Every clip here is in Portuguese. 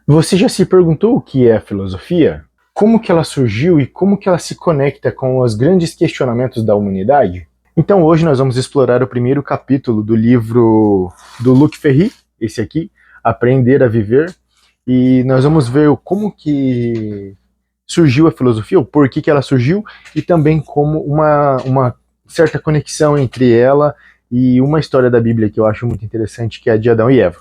Você já se perguntou o que é a filosofia? Como que ela surgiu e como que ela se conecta com os grandes questionamentos da humanidade? Então hoje nós vamos explorar o primeiro capítulo do livro do Luc Ferry, esse aqui, Aprender a Viver, e nós vamos ver como que surgiu a filosofia, o porquê que ela surgiu e também como uma certa conexão entre ela e uma história da Bíblia que eu acho muito interessante, que é a de Adão e Eva.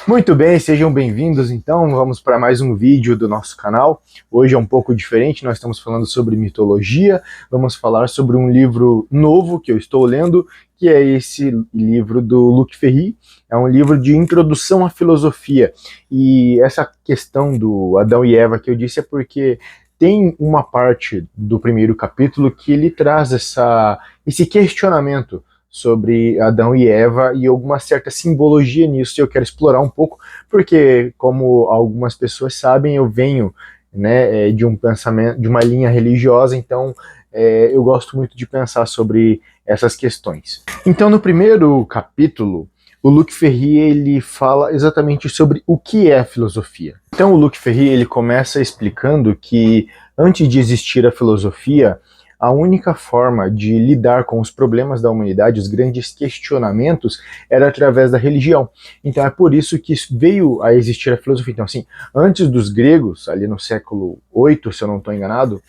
Muito bem, sejam bem-vindos então, vamos para mais um vídeo do nosso canal. Hoje é um pouco diferente, nós estamos falando sobre mitologia, vamos falar sobre um livro novo que eu estou lendo, que é esse livro do Luc Ferry, é um livro de introdução à filosofia. E essa questão do Adão e Eva que eu disse é porque tem uma parte do primeiro capítulo que ele traz esse questionamento sobre Adão e Eva e alguma certa simbologia nisso, e eu quero explorar um pouco, porque como algumas pessoas sabem, eu venho, né, de um pensamento, de uma linha religiosa, então eu gosto muito de pensar sobre essas questões. Então no primeiro capítulo, o Luc Ferry ele fala exatamente sobre o que é a filosofia. Então o Luc Ferry ele começa explicando que antes de existir a filosofia, a única forma de lidar com os problemas da humanidade, os grandes questionamentos, era através da religião. Então é por isso que veio a existir a filosofia. Então assim, antes dos gregos, ali no século 8, se eu não estou enganado,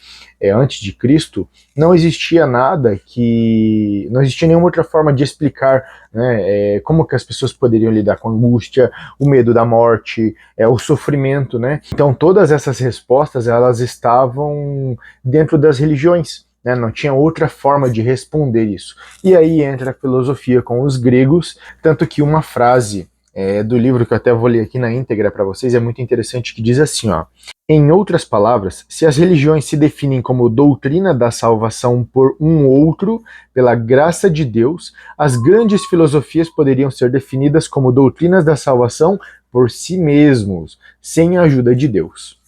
antes de Cristo, não existia nada não existia nenhuma outra forma de explicar, né, como que as pessoas poderiam lidar com a angústia, o medo da morte, o sofrimento, né? Então todas essas respostas, elas estavam dentro das religiões. Não tinha outra forma de responder isso. E aí entra a filosofia com os gregos, tanto que uma frase do livro, que eu até vou ler aqui na íntegra para vocês, é muito interessante, que diz assim, ó: em outras palavras, se as religiões se definem como doutrina da salvação por um outro, pela graça de Deus, as grandes filosofias poderiam ser definidas como doutrinas da salvação por si mesmos, sem a ajuda de Deus.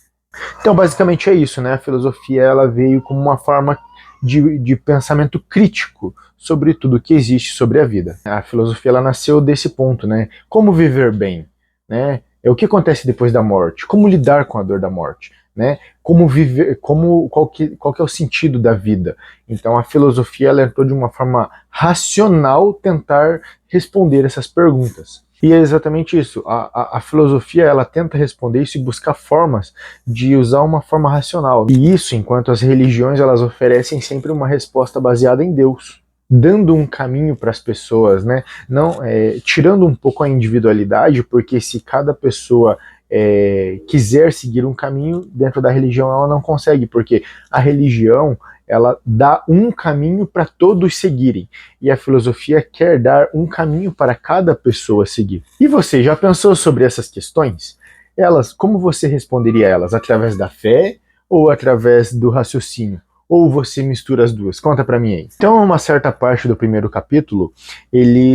Então, basicamente é isso, né? A filosofia ela veio como uma forma de pensamento crítico sobre tudo que existe sobre a vida. A filosofia ela nasceu desse ponto, né? Como viver bem, né? O que acontece depois da morte? Como lidar com a dor da morte, né? Como viver, qual que é o sentido da vida? Então a filosofia ela entrou de uma forma racional tentar responder essas perguntas. E é exatamente isso, a filosofia ela tenta responder isso e buscar formas de usar uma forma racional. E isso enquanto as religiões elas oferecem sempre uma resposta baseada em Deus, dando um caminho para as pessoas, né? Não, tirando um pouco a individualidade, porque se cada pessoa quiser seguir um caminho, dentro da religião ela não consegue, porque a religião ela dá um caminho para todos seguirem, e a filosofia quer dar um caminho para cada pessoa seguir. E você já pensou sobre essas questões? Como você responderia a elas? Através da fé ou através do raciocínio? Ou você mistura as duas? Conta pra mim aí. Então, uma certa parte do primeiro capítulo,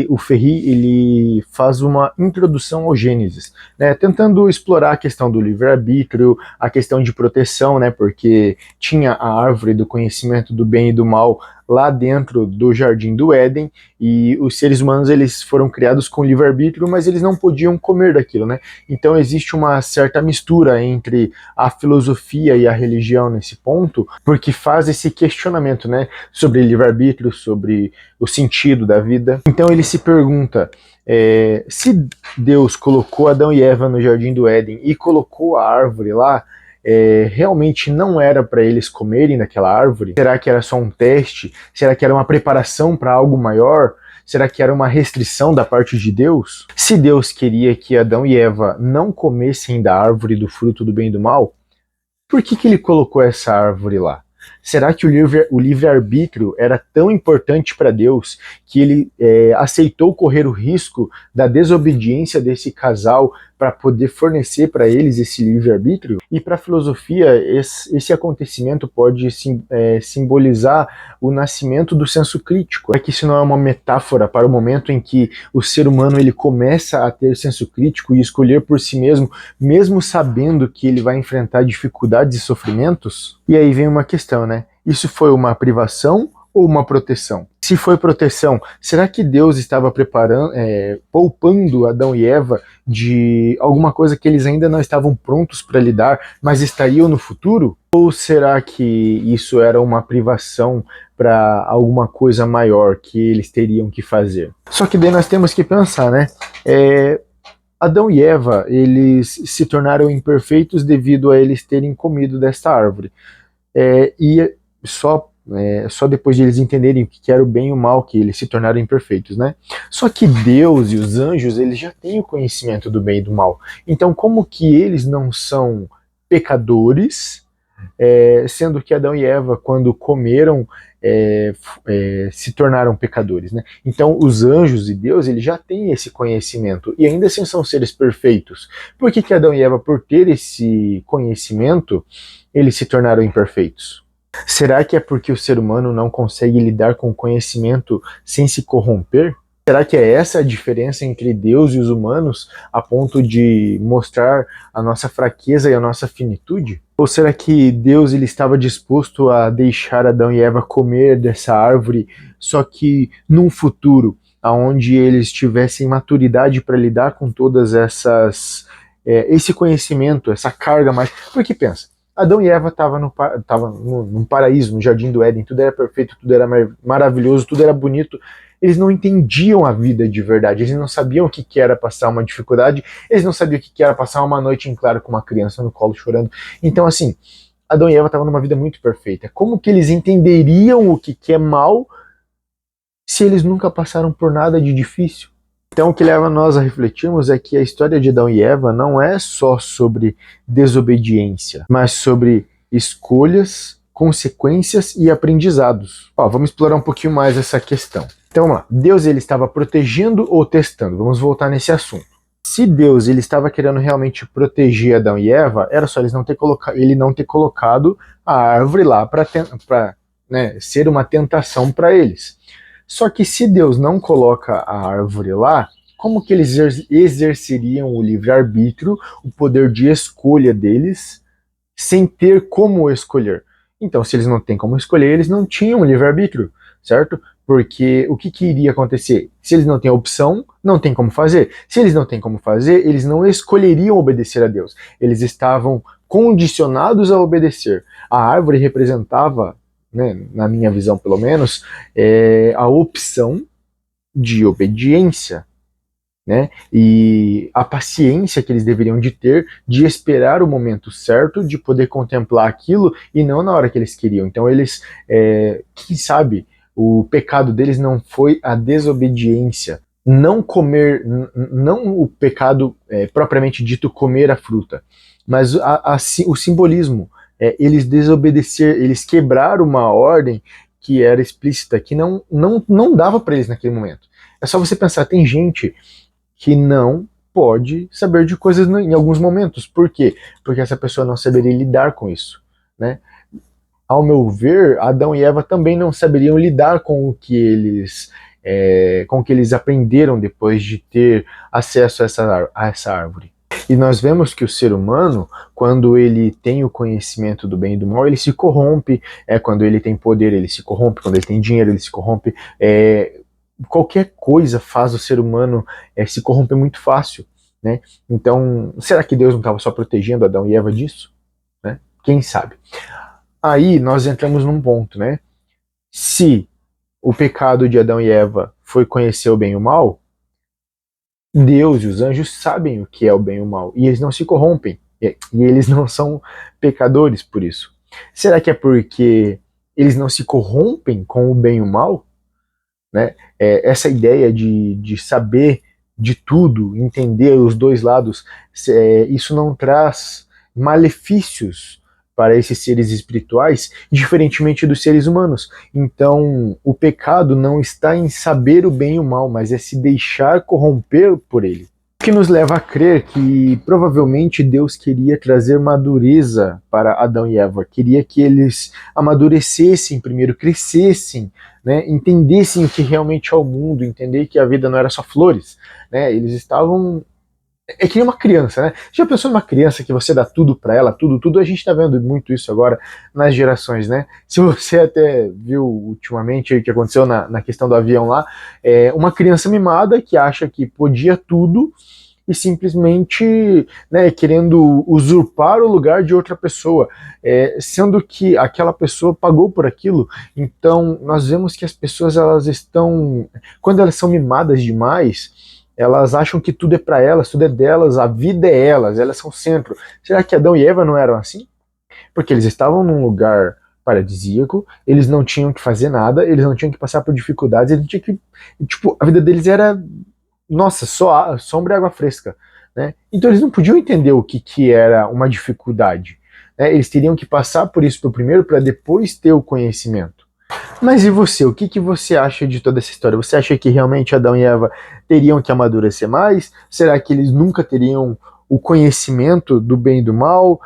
o Ferry ele faz uma introdução ao Gênesis, né, tentando explorar a questão do livre-arbítrio, a questão de proteção, né, porque tinha a árvore do conhecimento do bem e do mal lá dentro do Jardim do Éden, e os seres humanos eles foram criados com livre-arbítrio, mas eles não podiam comer daquilo, né? Então existe uma certa mistura entre a filosofia e a religião nesse ponto, porque faz esse questionamento, né, sobre livre-arbítrio, sobre o sentido da vida. Então ele se pergunta, se Deus colocou Adão e Eva no Jardim do Éden e colocou a árvore lá, realmente não era para eles comerem daquela árvore? Será que era só um teste? Será que era uma preparação para algo maior? Será que era uma restrição da parte de Deus? Se Deus queria que Adão e Eva não comessem da árvore do fruto do bem e do mal, por que ele colocou essa árvore lá? Será que o livre-arbítrio era tão importante para Deus que ele aceitou correr o risco da desobediência desse casal para poder fornecer para eles esse livre-arbítrio? E para a filosofia, esse acontecimento pode simbolizar o nascimento do senso crítico. É que isso não é uma metáfora para o momento em que o ser humano ele começa a ter senso crítico e escolher por si mesmo, mesmo sabendo que ele vai enfrentar dificuldades e sofrimentos? E aí vem uma questão, né? Isso foi uma privação ou uma proteção? Se foi proteção, será que Deus estava preparando, poupando Adão e Eva de alguma coisa que eles ainda não estavam prontos para lidar, mas estariam no futuro? Ou será que isso era uma privação para alguma coisa maior que eles teriam que fazer? Só que daí nós temos que pensar, né? Adão e Eva, eles se tornaram imperfeitos devido a eles terem comido desta árvore. E só depois de eles entenderem o que era o bem e o mal que eles se tornaram imperfeitos, né? Só que Deus e os anjos, eles já têm o conhecimento do bem e do mal. Então, como que eles não são pecadores, sendo que Adão e Eva, quando comeram, se tornaram pecadores, né? Então, os anjos e Deus, eles já têm esse conhecimento e ainda assim são seres perfeitos. Por que Adão e Eva, por ter esse conhecimento, eles se tornaram imperfeitos? Será que é porque o ser humano não consegue lidar com o conhecimento sem se corromper? Será que é essa a diferença entre Deus e os humanos, a ponto de mostrar a nossa fraqueza e a nossa finitude? Ou será que Deus ele estava disposto a deixar Adão e Eva comer dessa árvore, só que num futuro, onde eles tivessem maturidade para lidar com todas esse conhecimento, essa carga mais... Porque pensa, Adão e Eva estavam num paraíso, no jardim do Éden, tudo era perfeito, tudo era maravilhoso, tudo era bonito. Eles não entendiam a vida de verdade, eles não sabiam o que era passar uma dificuldade, eles não sabiam o que era passar uma noite em claro com uma criança no colo chorando. Então, assim, Adão e Eva estavam numa vida muito perfeita. Como que eles entenderiam o que é mal se eles nunca passaram por nada de difícil? Então, o que leva nós a refletirmos é que a história de Adão e Eva não é só sobre desobediência, mas sobre escolhas, consequências e aprendizados. Vamos explorar um pouquinho mais essa questão. Então, vamos lá. Deus ele estava protegendo ou testando? Vamos voltar nesse assunto. Se Deus ele estava querendo realmente proteger Adão e Eva, era só ele não ter colocado a árvore lá para ser uma tentação para eles. Só que se Deus não coloca a árvore lá, como que eles exerceriam o livre-arbítrio, o poder de escolha deles, sem ter como escolher? Então, se eles não têm como escolher, eles não tinham livre-arbítrio, certo? Porque o que iria acontecer? Se eles não têm opção, não tem como fazer. Se eles não têm como fazer, eles não escolheriam obedecer a Deus. Eles estavam condicionados a obedecer. A árvore representava, né, na minha visão pelo menos, a opção de obediência, né, e a paciência que eles deveriam de ter de esperar o momento certo de poder contemplar aquilo e não na hora que eles queriam. Então eles, quem sabe, o pecado deles não foi a desobediência, não comer, não o pecado propriamente dito comer a fruta, mas o simbolismo. Eles eles quebraram uma ordem que era explícita, que não dava para eles naquele momento. É só você pensar, tem gente que não pode saber de coisas em alguns momentos. Por quê? Porque essa pessoa não saberia lidar com isso, né? Ao meu ver, Adão e Eva também não saberiam lidar com o que eles aprenderam depois de ter acesso a essa árvore. E nós vemos que o ser humano, quando ele tem o conhecimento do bem e do mal, ele se corrompe. Quando ele tem poder, ele se corrompe. Quando ele tem dinheiro, ele se corrompe. Qualquer coisa faz o ser humano se corromper muito fácil, né? Então, será que Deus não estava só protegendo Adão e Eva disso? Né? Quem sabe? Aí nós entramos num ponto, né? Se o pecado de Adão e Eva foi conhecer o bem e o mal, Deus e os anjos sabem o que é o bem e o mal, e eles não se corrompem, e eles não são pecadores por isso. Será que é porque eles não se corrompem com o bem e o mal? Né? Essa ideia de saber de tudo, entender os dois lados, isso não traz malefícios para esses seres espirituais, diferentemente dos seres humanos. Então, o pecado não está em saber o bem e o mal, mas é se deixar corromper por ele. O que nos leva a crer que provavelmente Deus queria trazer madureza para Adão e Eva, queria que eles amadurecessem primeiro, crescessem, né, entendessem o que realmente é o mundo, entender que a vida não era só flores, né, eles estavam É que nem uma criança, né? Já pensou numa criança que você dá tudo pra ela, tudo? A gente tá vendo muito isso agora nas gerações, né? Se você até viu ultimamente o que aconteceu na questão do avião lá, uma criança mimada que acha que podia tudo e simplesmente, né, querendo usurpar o lugar de outra pessoa, sendo que aquela pessoa pagou por aquilo. Então nós vemos que as pessoas, elas estão, quando elas são mimadas demais, elas acham que tudo é para elas, tudo é delas, a vida é elas são o centro. Será que Adão e Eva não eram assim? Porque eles estavam num lugar paradisíaco, eles não tinham que fazer nada, eles não tinham que passar por dificuldades, eles tinham que, tipo, a vida deles era, nossa, só sombra e água fresca, né? Então eles não podiam entender o que era uma dificuldade, né? Eles teriam que passar por isso primeiro para depois ter o conhecimento. Mas e você? O que você acha de toda essa história? Você acha que realmente Adão e Eva teriam que amadurecer mais? Será que eles nunca teriam o conhecimento do bem e do mal?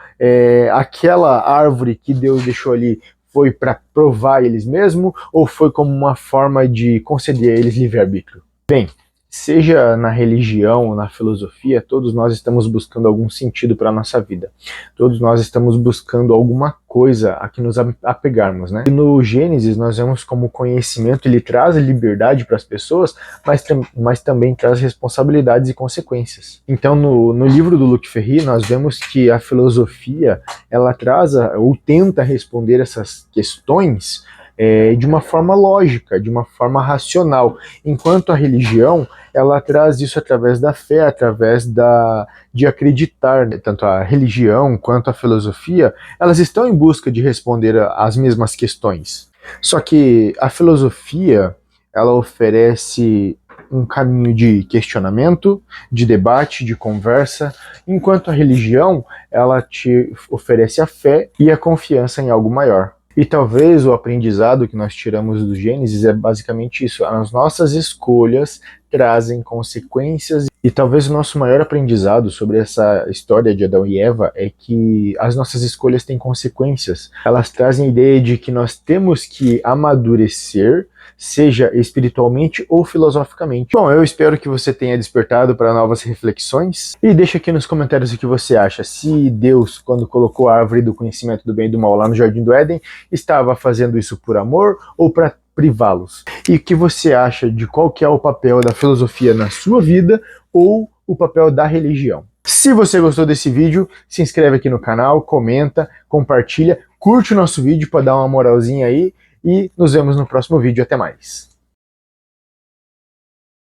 Aquela árvore que Deus deixou ali foi para provar eles mesmos? Ou foi como uma forma de conceder a eles livre-arbítrio? Bem, seja na religião ou na filosofia, todos nós estamos buscando algum sentido para a nossa vida. Todos nós estamos buscando alguma coisa a que nos apegarmos, né? E no Gênesis nós vemos como o conhecimento ele traz liberdade para as pessoas, mas também traz responsabilidades e consequências. Então no livro do Luc Ferry nós vemos que a filosofia ela traz ou tenta responder essas questões de uma forma lógica, de uma forma racional, enquanto a religião ela traz isso através da fé, através de acreditar, né? Tanto a religião quanto a filosofia, elas estão em busca de responder às mesmas questões. Só que a filosofia, ela oferece um caminho de questionamento, de debate, de conversa, enquanto a religião, ela te oferece a fé e a confiança em algo maior. E talvez o aprendizado que nós tiramos do Gênesis é basicamente isso. As nossas escolhas trazem consequências. E talvez o nosso maior aprendizado sobre essa história de Adão e Eva é que as nossas escolhas têm consequências. Elas trazem a ideia de que nós temos que amadurecer, seja espiritualmente ou filosoficamente. Bom, eu espero que você tenha despertado para novas reflexões e deixa aqui nos comentários o que você acha. Se Deus, quando colocou a árvore do conhecimento do bem e do mal lá no Jardim do Éden, estava fazendo isso por amor ou para privá-los? E o que você acha de qual que é o papel da filosofia na sua vida ou o papel da religião? Se você gostou desse vídeo, se inscreve aqui no canal, comenta, compartilha, curte o nosso vídeo para dar uma moralzinha aí e nos vemos no próximo vídeo. Até mais!